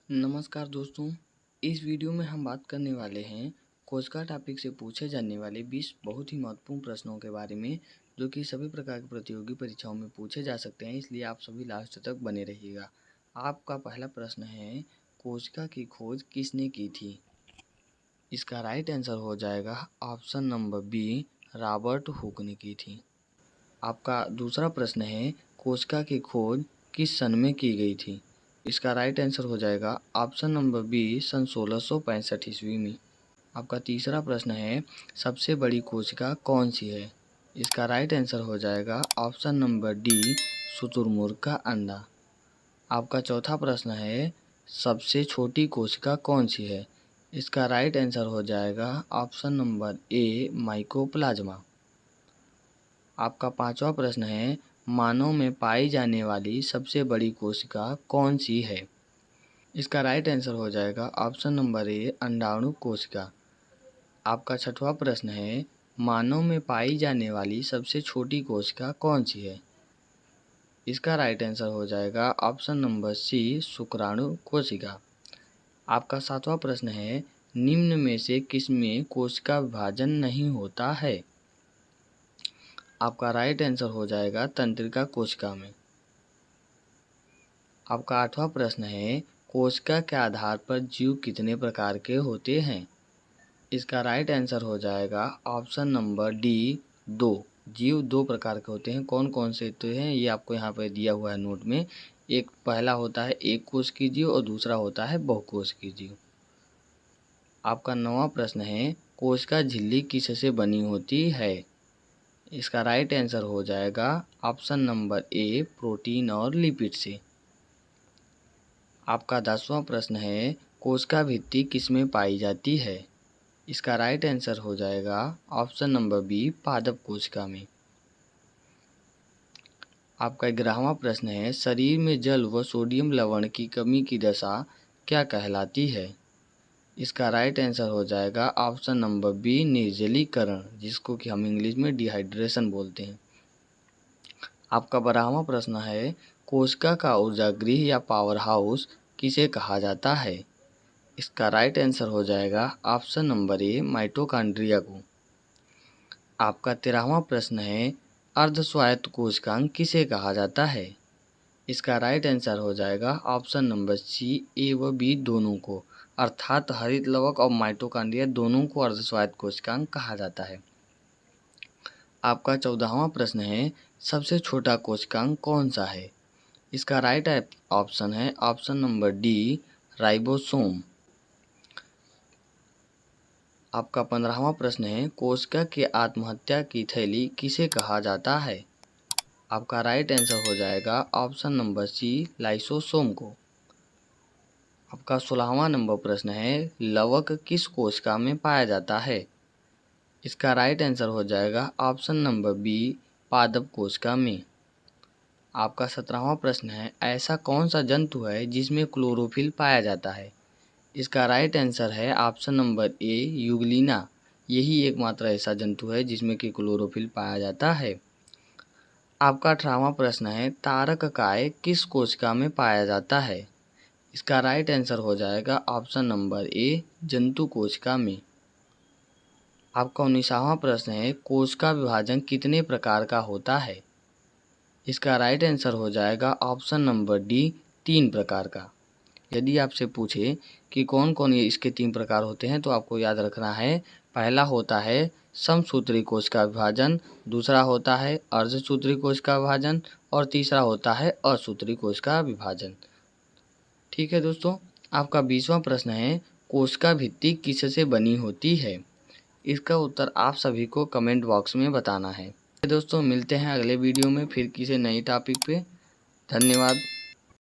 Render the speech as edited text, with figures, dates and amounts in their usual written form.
नमस्कार दोस्तों। इस वीडियो में हम बात करने वाले हैं कोस्का टॉपिक से पूछे जाने वाले 20 बहुत ही महत्वपूर्ण प्रश्नों के बारे में, जो कि सभी प्रकार की प्रतियोगी परीक्षाओं में पूछे जा सकते हैं। इसलिए आप सभी लास्ट तक बने रहिएगा। आपका पहला प्रश्न है, कोस्का की खोज किसने की थी? इसका राइट आंसर हो जाएगा option number B, Robert Hooke ने की थी। आपका दूसरा प्रश्न है, कोस्का की खोज किस सन में की गई थी? इसका राइट आंसर हो जाएगा ऑप्शन नंबर बी, सन 1665 ईस्वी में। आपका तीसरा प्रश्न है, सबसे बड़ी कोशिका कौन सी है? इसका राइट आंसर हो जाएगा ऑप्शन नंबर डी, शुतुरमुर्ग का अंडा। आपका चौथा प्रश्न है, सबसे छोटी कोशिका कौन सी है? इसका राइट आंसर हो जाएगा ऑप्शन नंबर ए, माइकोप्लाज्मा। आपका पांचवा प्रश्न है, मानव में पाई जाने वाली सबसे बड़ी कोशिका कौन सी है? इसका राइट आंसर हो जाएगा ऑप्शन नंबर ए, अंडाणु कोशिका। आपका छठवां प्रश्न है, मानव में पाई जाने वाली सबसे छोटी कोशिका कौन सी है? इसका राइट आंसर हो जाएगा ऑप्शन नंबर सी, शुक्राणु कोशिका। आपका सातवां प्रश्न है, निम्न में से किसमें कोशिका विभाजन नहीं होता है? आपका राइट आंसर हो जाएगा तंत्रिका कोशिका में। आपका आठवां प्रश्न है, कोशिका के आधार पर जीव कितने प्रकार के होते हैं? इसका राइट आंसर हो जाएगा ऑप्शन नंबर डी, 2। जीव 2 प्रकार के होते हैं। कौन कौन से होते हैं ये आपको यहाँ पे दिया हुआ है नोट में। एक पहला होता है एक कोशिकीय जीव और दूसरा होता है बहुकोशिकीय जीव। आपका 9वां प्रश्न है, कोशिका झिल्ली किससे बनी होती है? इसका राइट आंसर हो जाएगा ऑप्शन नंबर ए, प्रोटीन और लिपिड से। आपका 10वां प्रश्न है, कोशिका भित्ति किसमें पाई जाती है? इसका राइट आंसर हो जाएगा ऑप्शन नंबर बी, पादप कोशिका में। आपका 11वां प्रश्न है, शरीर में जल व सोडियम लवण की कमी की दशा क्या कहलाती है? इसका राइट आंसर हो जाएगा ऑप्शन नंबर बी, निर्जलीकरण, जिसको कि हम इंग्लिश में डिहाइड्रेशन बोलते हैं। आपका 12वां प्रश्न है, कोशिका का ऊर्जागृह या पावर हाउस किसे कहा जाता है? इसका राइट आंसर हो जाएगा ऑप्शन नंबर ए, माइटोकॉन्ड्रिया को। आपका 13वां प्रश्न है, अर्धस्वायत्त कोशिकांग किसे कहा जाता है? इसका राइट आंसर हो जाएगा ऑप्शन नंबर सी, ए व बी दोनों को, अर्थात हरित लवक और माइटोकॉन्ड्रिया दोनों को अर्धस्वायत्त कोशिकांग कहा जाता है। आपका 14वां प्रश्न है, सबसे छोटा कोशिकांग कौन सा है? इसका राइट ऑप्शन है ऑप्शन नंबर डी, राइबोसोम। आपका 15वां प्रश्न है, कोशिका की आत्महत्या की थैली किसे कहा जाता है? आपका राइट आंसर हो जाएगा ऑप्शन नंबर सी, लाइसोसोम को। आपका 16वां नंबर प्रश्न है, लवक किस कोशिका में पाया जाता है? इसका राइट आंसर हो जाएगा ऑप्शन नंबर बी, पादप कोशिका में। आपका 17वां प्रश्न है, ऐसा कौन सा जंतु है जिसमें क्लोरोफिल पाया जाता है? इसका राइट आंसर है ऑप्शन नंबर ए, यूग्लिना। यही एकमात्र ऐसा जंतु है जिसमें कि क्लोरोफिल पाया जाता है। आपका 18वां प्रश्न है, तारककाय किस कोशिका में पाया जाता है? इसका राइट आंसर हो जाएगा ऑप्शन नंबर ए, जंतु कोशिका में। आपका 19वां प्रश्न है, कोशिका विभाजन कितने प्रकार का होता है? इसका राइट आंसर हो जाएगा ऑप्शन नंबर डी, 3 प्रकार का। यदि आपसे पूछे कि कौन कौन ये इसके 3 प्रकार होते हैं तो आपको याद रखना है, पहला होता है समसूत्री कोशिका विभाजन, दूसरा होता है अर्धसूत्री कोशिका विभाजन और तीसरा होता है असूत्री कोशिका विभाजन। ठीक है दोस्तों। आपका 20वां प्रश्न है, कोशिका भित्ति किससे बनी होती है? इसका उत्तर आप सभी को कमेंट बॉक्स में बताना है। दोस्तों मिलते हैं अगले वीडियो में फिर किसी नई टॉपिक पे। धन्यवाद।